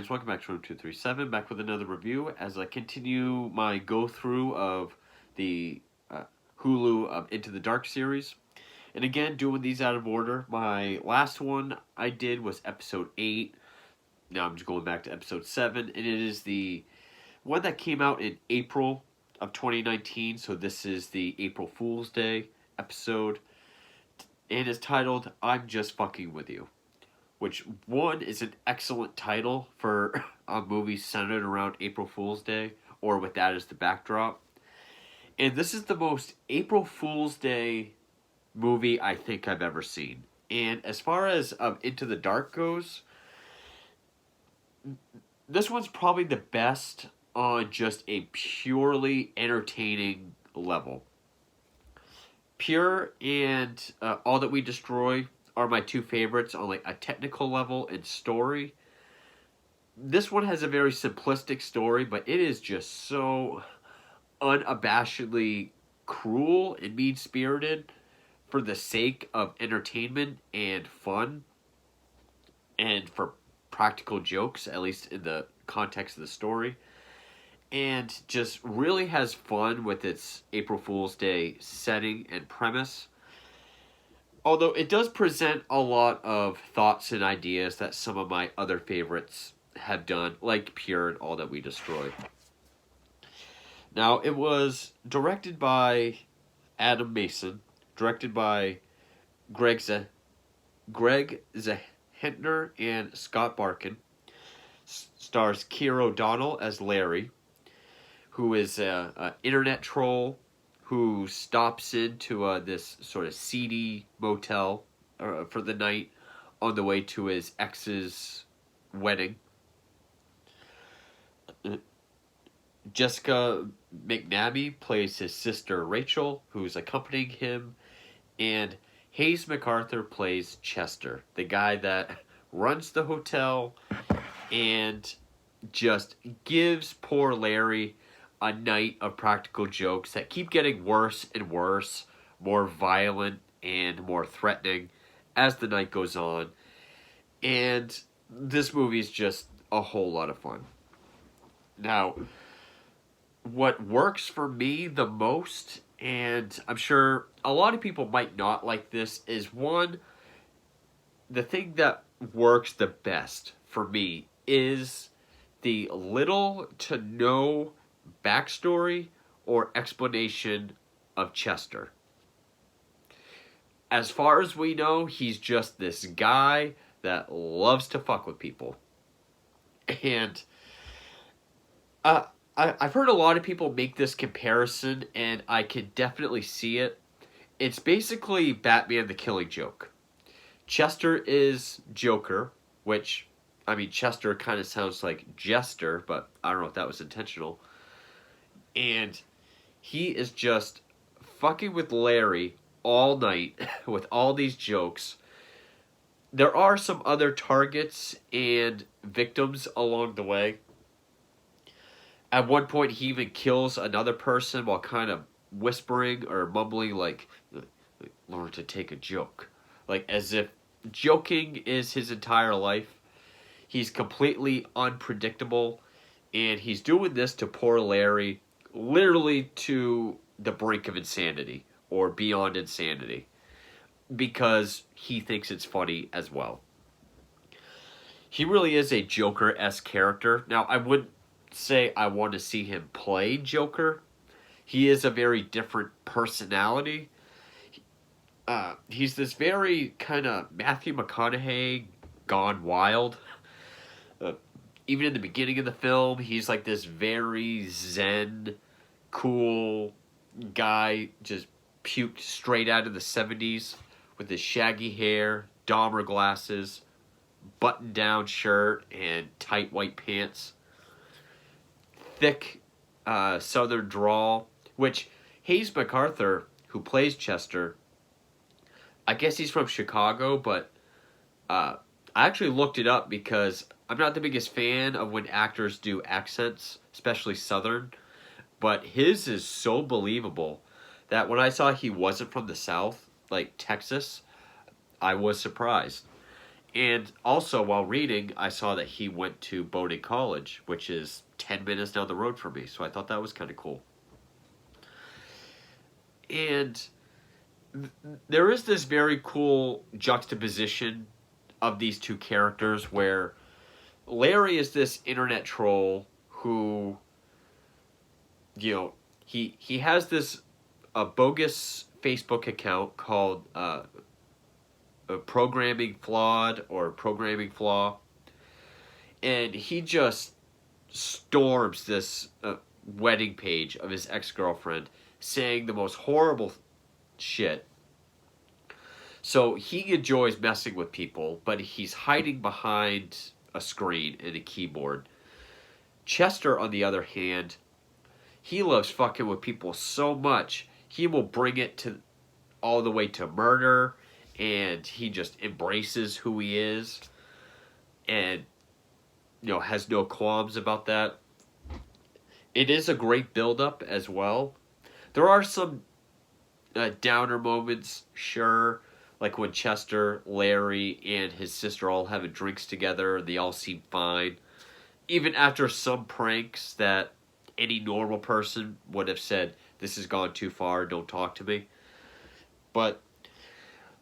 guys, welcome back to Room 237, back with another review as I continue my go-through of the Hulu Into the Dark series. And again, doing these out of order. My last one I did was episode 8. Now I'm just going back to episode 7, and it is the one that came out in April of 2019, so this is the April Fool's Day episode, and it's titled, I'm Just Fucking With You. Which, one, is an excellent title for a movie centered around April Fool's Day, or with that as the backdrop. And this is the most April Fool's Day movie I think I've ever seen. And as far as Into the Dark goes, this one's probably the best on just a purely entertaining level. Pure and All That We Destroy are my two favorites on like a technical level and story. This one has a very simplistic story, but it is just so unabashedly cruel and mean-spirited for the sake of entertainment and fun and for practical jokes, at least in the context of the story. And just really has fun with its April Fool's Day setting and premise. Although it does present a lot of thoughts and ideas that some of my other favorites have done, like Pure and All That We Destroy. Now, it was directed by Adam Mason, directed by Greg Zehentner and Scott Barkin. Stars Keir O'Donnell as Larry, who is an internet troll who stops into this sort of seedy motel for the night on the way to his ex's wedding. Jessica McNamee plays his sister Rachel, who's accompanying him, and Hayes MacArthur plays Chester, the guy that runs the hotel and just gives poor Larry a night of practical jokes that keep getting worse and worse, more violent and more threatening as the night goes on. And this movie is just a whole lot of fun. Now, what works for me the most, and I'm sure a lot of people might not like this, is one, the thing that works the best for me is the little to no backstory or explanation of Chester. As far as we know, he's just this guy that loves to fuck with people. And I've heard a lot of people make this comparison, and I can definitely see it. It's basically Batman the Killing Joke. Chester is Joker, which, I mean, Chester kind of sounds like Jester, but I don't know if that was intentional. And he is just fucking with Larry all night with all these jokes. There are some other targets and victims along the way. At one point, he even kills another person while kind of whispering or mumbling like, learn to take a joke. Like, as if joking is his entire life. He's completely unpredictable, and he's doing this to poor Larry literally to the brink of insanity or beyond insanity because he thinks it's funny as well. He really is a Joker-esque character. Now, I wouldn't say I want to see him play Joker. He is a very different personality. He's this very kind of Matthew McConaughey gone wild. Even in the beginning of the film, he's like this very zen, cool guy, just puked straight out of the 70s with his shaggy hair, Dahmer glasses, button-down shirt, and tight white pants. Thick southern drawl, which Hayes MacArthur, who plays Chester, I guess he's from Chicago, but I actually looked it up because I'm not the biggest fan of when actors do accents, especially Southern, but his is so believable that when I saw he wasn't from the South, like Texas, I was surprised. And also, while reading, I saw that he went to Bowdoin College, which is 10 minutes down the road from me. So I thought that was kind of cool. And there is this very cool juxtaposition of these two characters where Larry is this internet troll who, he has this bogus Facebook account called Programming Flawed or Programming Flaw, and he just storms this wedding page of his ex-girlfriend saying the most horrible shit. So he enjoys messing with people, but he's hiding behind a screen and a keyboard. Chester, on the other hand, he loves fucking with people so much, he will bring it to all the way to murder, and he just embraces who he is, and has no qualms about that. It is a great build-up as well. There are some downer moments, sure, like when Chester, Larry, and his sister all having drinks together, they all seem fine. Even after some pranks that any normal person would have said, this has gone too far, don't talk to me. But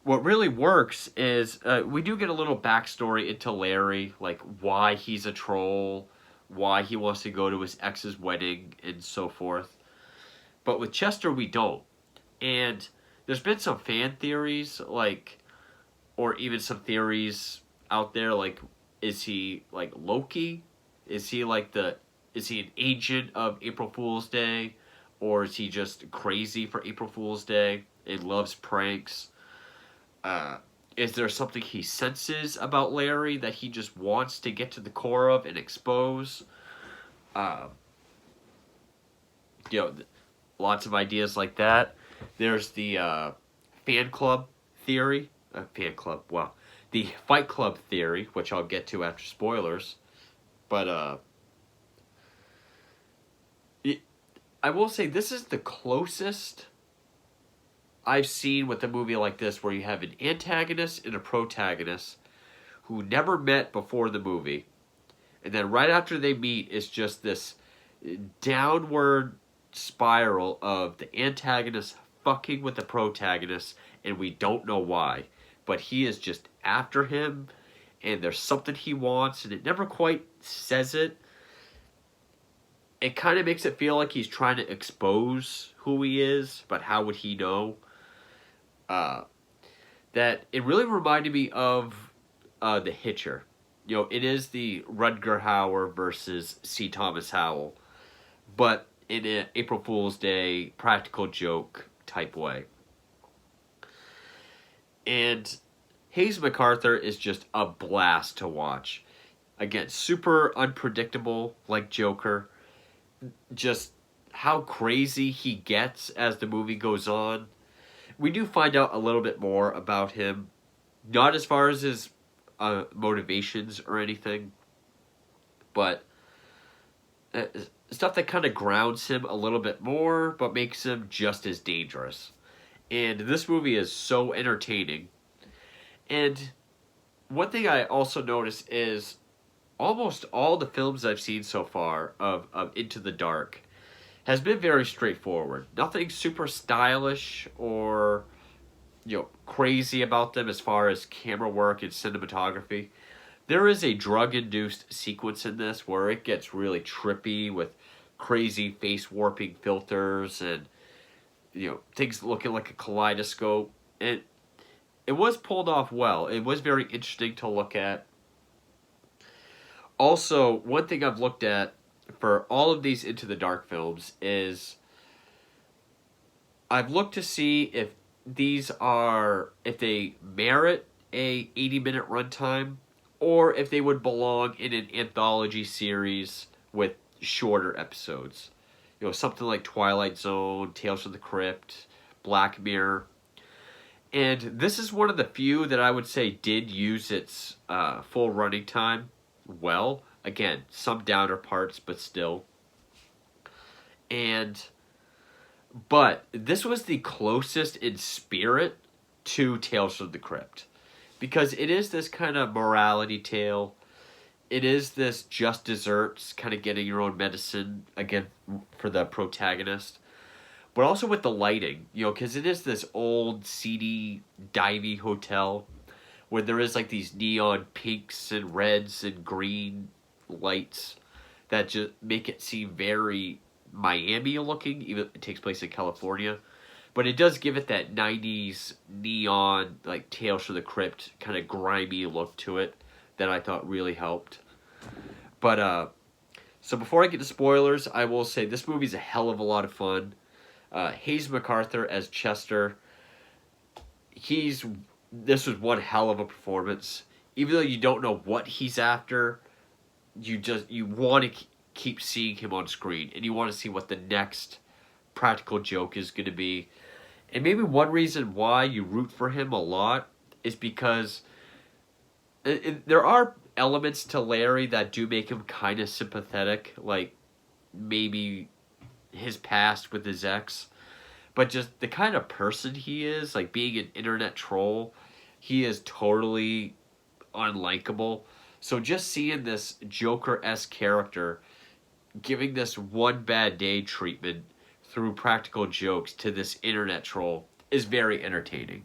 what really works is we do get a little backstory into Larry, like why he's a troll, why he wants to go to his ex's wedding, and so forth. But with Chester, we don't. And there's been some fan theories, like, or even some theories out there, like, is he like Loki? Is he an agent of April Fool's Day? Or is he just crazy for April Fool's Day and loves pranks? Is there something he senses about Larry that he just wants to get to the core of and expose? Uh, Lots of ideas like that. There's the fan club theory. Wow. The Fight Club theory, which I'll get to after spoilers. But I will say this is the closest I've seen with a movie like this where you have an antagonist and a protagonist who never met before the movie. And then right after they meet, it's just this downward spiral of the antagonist fucking with the protagonist, and we don't know why. But he is just after him, and there's something he wants, and it never quite says it. It kind of makes it feel like he's trying to expose who he is, but how would he know? That it really reminded me of The Hitcher. It is the Rutger Hauer versus C. Thomas Howell, but in an April Fool's Day practical joke type way. And Hayes MacArthur is just a blast to watch. Again, super unpredictable, like Joker. Just how crazy he gets as the movie goes on. We do find out a little bit more about him. Not as far as his motivations or anything, but stuff that kind of grounds him a little bit more, but makes him just as dangerous. And this movie is so entertaining. And one thing I also noticed is almost all the films I've seen so far of Into the Dark has been very straightforward. Nothing super stylish or crazy about them as far as camera work and cinematography. There is a drug-induced sequence in this where it gets really trippy with crazy face-warping filters and things looking like a kaleidoscope. And it was pulled off well. It was very interesting to look at. Also, one thing I've looked at for all of these Into the Dark films is I've looked to see if they merit a 80-minute runtime or if they would belong in an anthology series with shorter episodes. Something like Twilight Zone, Tales from the Crypt, Black Mirror. And this is one of the few that I would say did use its full running time well. Again, some downer parts, but still. But this was the closest in spirit to Tales from the Crypt. because it is this kind of morality tale. It is this just desserts, kind of getting your own medicine again for the protagonist, but also with the lighting, because it is this old, seedy, divey hotel where there is like these neon pinks and reds and green lights that just make it seem very Miami looking, even though it takes place in California. But it does give it that 90s neon, like Tales from the Crypt, kind of grimy look to it that I thought really helped. But, so before I get to spoilers, I will say this movie's a hell of a lot of fun. Hayes MacArthur as Chester, this was one hell of a performance. Even though you don't know what he's after, you want to keep seeing him on screen, and you want to see what the next practical joke is going to be. And maybe one reason why you root for him a lot is because there are elements to Larry that do make him kind of sympathetic, like maybe his past with his ex, but just the kind of person he is, like being an internet troll, he is totally unlikable. So just seeing this Joker-esque character giving this one bad day treatment through practical jokes to this internet troll is very entertaining.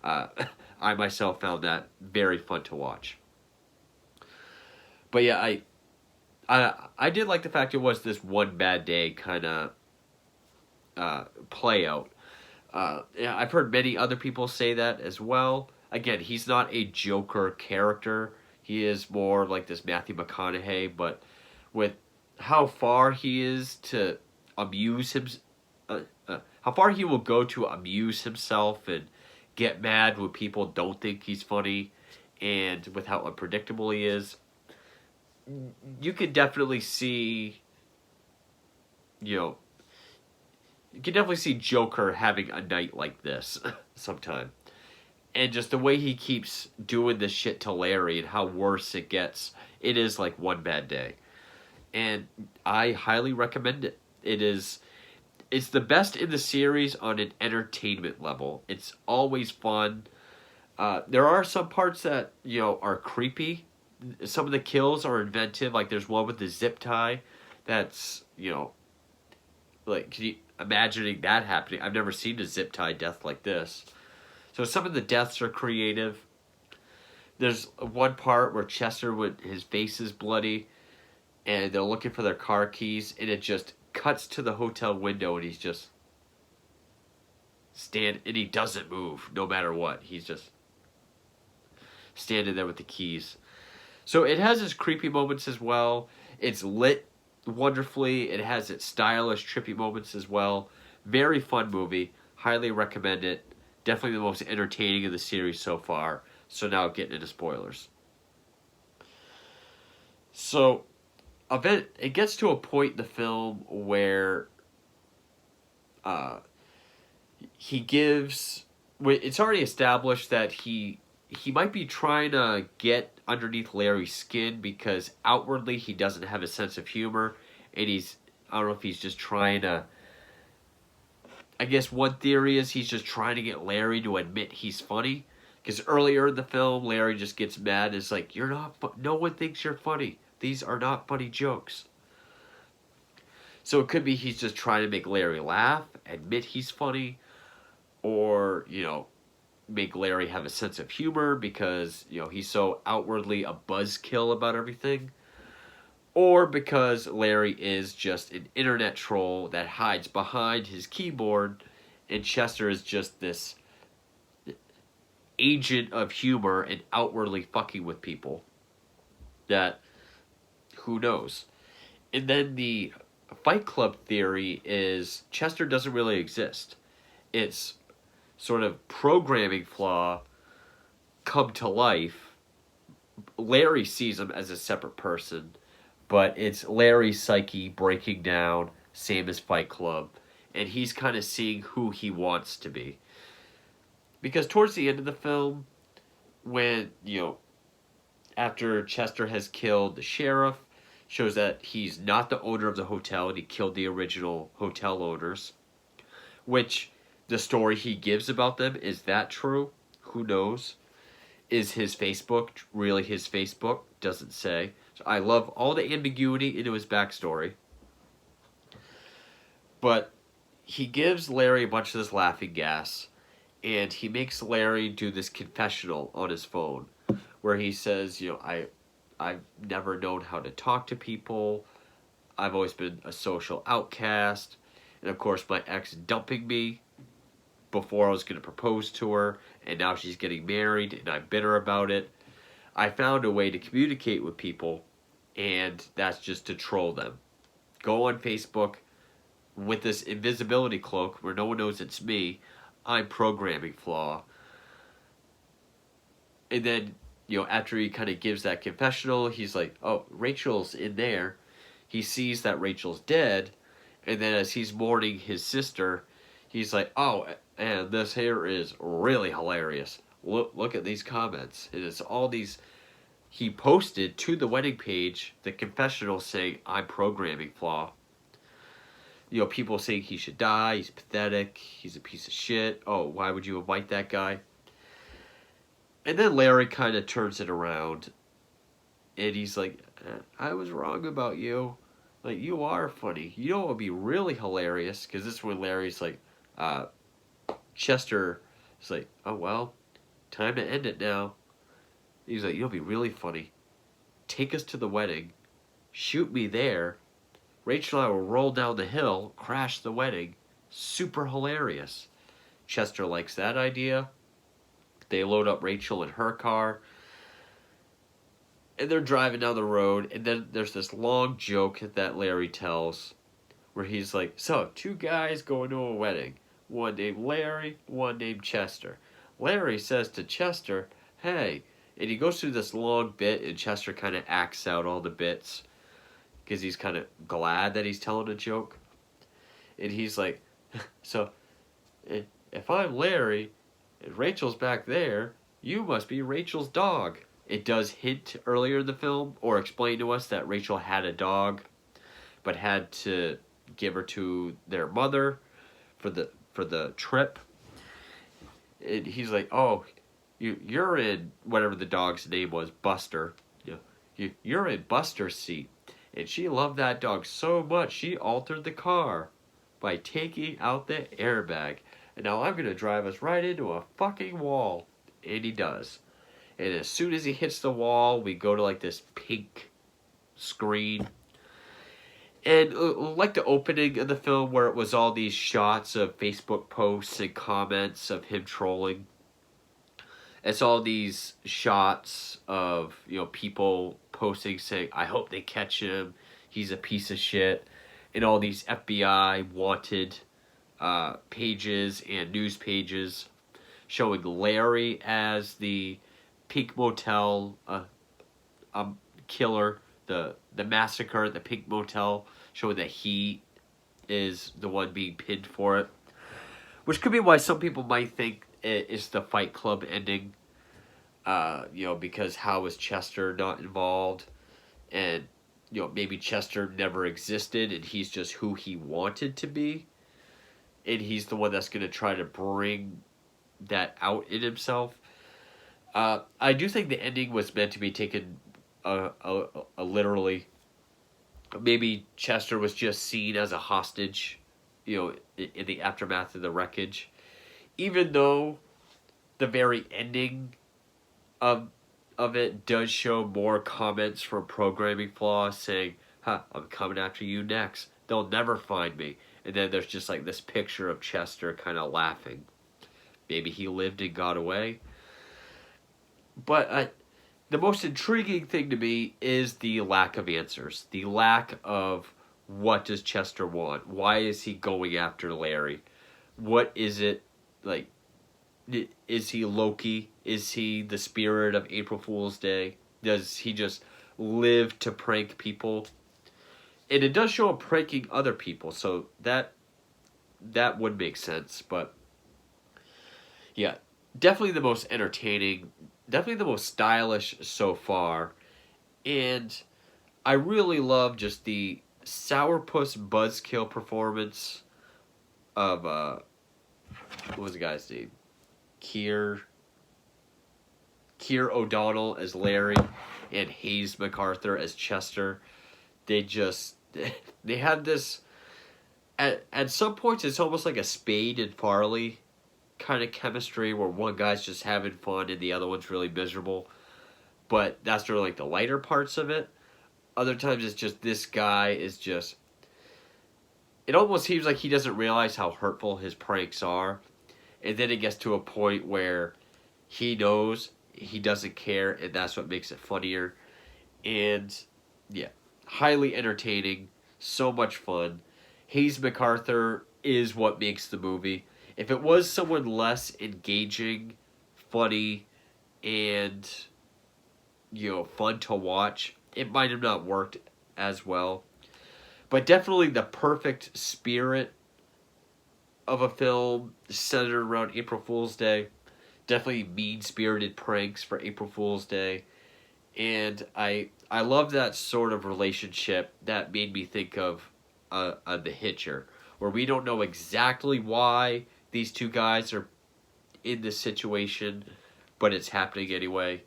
I myself found that very fun to watch. But yeah, I did like the fact it was this one bad day kind of play out. Yeah, I've heard many other people say that as well. Again, he's not a Joker character. He is more like this Matthew McConaughey, but with how far he is to amuse him, how far he will go to amuse himself and get mad when people don't think he's funny, and with how unpredictable he is, you could definitely see, you can definitely see Joker having a night like this sometime. And just the way he keeps doing this shit to Larry and how worse it gets, it is like one bad day. And I highly recommend it. It's the best in the series on an entertainment level. It's always fun. There are some parts that, are creepy. Some of the kills are inventive. Like there's one with the zip tie that's, like, can you imagining that happening? I've never seen a zip tie death like this. So some of the deaths are creative. There's one part where Chester, his face is bloody, and they're looking for their car keys, and it just cuts to the hotel window, and he's just and he doesn't move no matter what. He's just standing there with the keys. So it has its creepy moments as well. It's lit wonderfully. It has its stylish, trippy moments as well. Very fun movie. Highly recommend it. Definitely the most entertaining of the series so far. So now getting into spoilers. So, it gets to a point in the film where he gives... It's already established that he might be trying to get underneath Larry's skin because outwardly he doesn't have a sense of humor. And I don't know if he's just trying to... I guess one theory is he's just trying to get Larry to admit he's funny. Because earlier in the film, Larry just gets mad and is like, "You're not no one thinks you're funny. These are not funny jokes." So it could be he's just trying to make Larry laugh, admit he's funny, or, make Larry have a sense of humor because, he's so outwardly a buzzkill about everything. Or because Larry is just an internet troll that hides behind his keyboard, and Chester is just this agent of humor and outwardly fucking with people. That, who knows? And then the Fight Club theory is Chester doesn't really exist. It's sort of programming flaw come to life. Larry sees him as a separate person, but it's Larry's psyche breaking down, same as Fight Club, and he's kind of seeing who he wants to be. Because towards the end of the film, when, after Chester has killed the sheriff, shows that he's not the owner of the hotel and he killed the original hotel owners, which the story he gives about them, is that true? Who knows? Is his Facebook really his Facebook? Doesn't say. So I love all the ambiguity into his backstory. But he gives Larry a bunch of this laughing gas, and he makes Larry do this confessional on his phone, where he says, I've never known how to talk to people. I've always been a social outcast, and of course my ex dumping me before I was going to propose to her, and now she's getting married, and I'm bitter about it. I found a way to communicate with people, and that's just to troll them. Go on Facebook with this invisibility cloak where no one knows it's me. I'm programming flaw. And then, after he kind of gives that confessional, he's like, oh, Rachel's in there. He sees that Rachel's dead, and then as he's mourning his sister, he's like, oh, and this here is really hilarious. Look at these comments. And it's all these... He posted to the wedding page the confessional saying, I'm programming flaw. People saying he should die, he's pathetic, he's a piece of shit. Oh, why would you invite that guy? And then Larry kind of turns it around, and he's like, I was wrong about you. Like, you are funny. You know what would be really hilarious? Because this is when Larry's like, Chester is like, oh, well, time to end it now. He's like, you'll be really funny. Take us to the wedding. Shoot me there. Rachel and I will roll down the hill, crash the wedding. Super hilarious. Chester likes that idea. They load up Rachel in her car. And they're driving down the road. And then there's this long joke that Larry tells, where he's like, so, 2 guys going to a wedding. One named Larry, one named Chester. Larry says to Chester, hey. And he goes through this long bit, and Chester kind of acts out all the bits, because he's kind of glad that he's telling a joke. And he's like, so, if I'm Larry, and Rachel's back there, you must be Rachel's dog. It does hint earlier in the film, or explain to us that Rachel had a dog, but had to give her to their mother for the trip. And he's like, oh, you're in, whatever the dog's name was, Buster. You're in Buster's seat. And she loved that dog so much, she altered the car by taking out the airbag. And now I'm going to drive us right into a fucking wall. And he does. And as soon as he hits the wall, we go to like this pink screen. And like the opening of the film where it was all these shots of Facebook posts and comments of him trolling. It's all these shots of, people posting saying, I hope they catch him, he's a piece of shit. And all these FBI wanted pages and news pages showing Larry as the Pink Motel killer, the massacre at the Pink Motel, showing that he is the one being pinned for it. Which could be why some people might think it is the Fight Club ending. Because how is Chester not involved? And, maybe Chester never existed and he's just who he wanted to be. And he's the one that's going to try to bring that out in himself. I do think the ending was meant to be taken literally. Maybe Chester was just seen as a hostage, in the aftermath of the wreckage. Even though the very ending of it does show more comments from programming flaws saying, I'm coming after you next. They'll never find me. And then there's just like this picture of Chester kind of laughing. Maybe he lived and got away. But the most intriguing thing to me is the lack of answers. The lack of what does Chester want? Why is he going after Larry? What is it like? Is he Loki? Is he the spirit of April Fool's Day? Does he just live to prank people? And it does show him pranking other people, so that would make sense. But yeah, definitely the most entertaining, definitely the most stylish so far. And I really love just the sourpuss buzzkill performance of what was the guy's name? Keir Keir O'Donnell as Larry and Hayes MacArthur as Chester. They just they had this at some points it's almost like a Spade and Farley kind of chemistry where one guy's just having fun and the other one's really miserable. But that's sort of like the lighter parts of it. Other times it's just this guy is just it almost seems like he doesn't realize how hurtful his pranks are. And then it gets to a point where he knows he doesn't care, and that's what makes it funnier. And yeah, highly entertaining, so much fun. Hayes MacArthur is what makes the movie. If it was someone less engaging, funny, and fun to watch, it might have not worked as well. But definitely the perfect spirit of a film centered around April Fool's Day. Definitely mean-spirited pranks for April Fool's Day. And I love that sort of relationship that made me think of The Hitcher, where we don't know exactly why these two guys are in this situation, but it's happening anyway.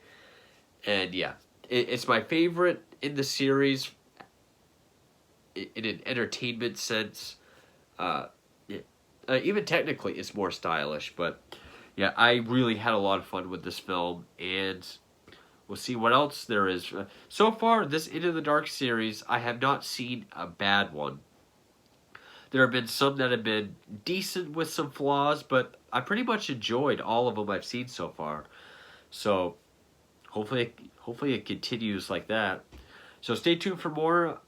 And yeah, it's my favorite in the series in an entertainment sense. Even technically, it's more stylish, but yeah, I really had a lot of fun with this film, and we'll see what else there is. So far, this Into the Dark series, I have not seen a bad one. There have been some that have been decent with some flaws, but I pretty much enjoyed all of them I've seen so far. So hopefully it continues like that. So stay tuned for more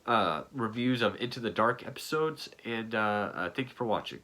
reviews of Into the Dark episodes, and thank you for watching.